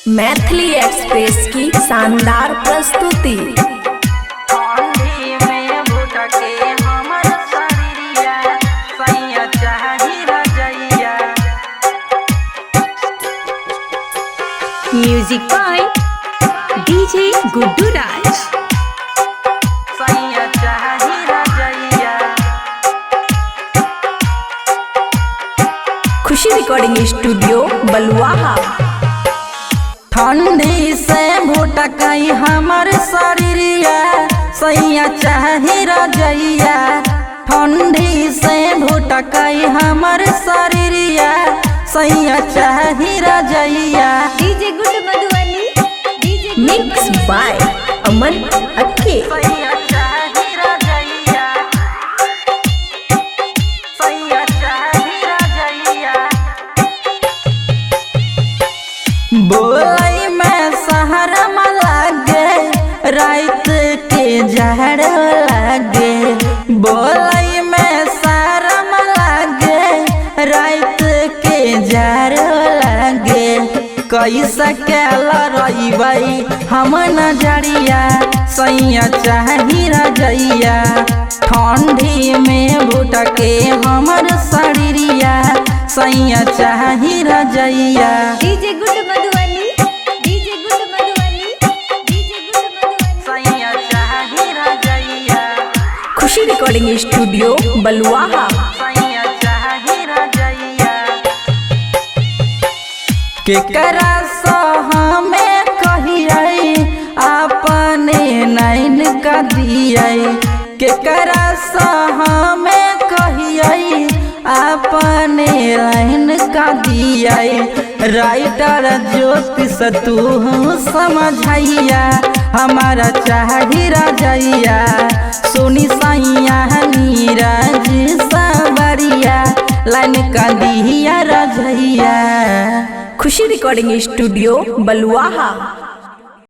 Maithili express की शानदार प्रस्तुति। Music by DJ Guddu Raj. Khushi recording studio Baluaha. ठंडी से भुटकई हमर शरीरिया सैया चाही रजैया। ठंडी से भुटकई हमर शरीरिया सैया चाही रजैया। डीजे गुड Madhubani, DJ mix by Aman अक्के। सैया चाही रजैया, सैया चाही रजैया। बोलई में शहर में लागे रात के जहर लागे। बोलई में शहर में लागे रात के जहर लागे। कैसे के लड़ाई हम नजरिया सैया चाही रजैया। ठंडी में भुटके हमर शरीरिया सैया चाही रजैया। डीजे गुड मधुबनी, डीजे गुड मधुबनी, डीजे गुड मधुबनी। सैया चाही रजैया, खुशी रिकॉर्डिंग स्टूडियो बलुआहा। सैया चाही रजैया। केकरा सो हमें कहिए अपने नैन का दिए। केकरा सो हमें कहिए अपने नैन का दिए। राइटर ज्योतिष तू समझैया हमारा चाही रजैया। सुनी सैया नीरज सबरिया लाइन का दिया रजैया। खुशी रिकॉर्डिंग स्टूडियो बलुआहा।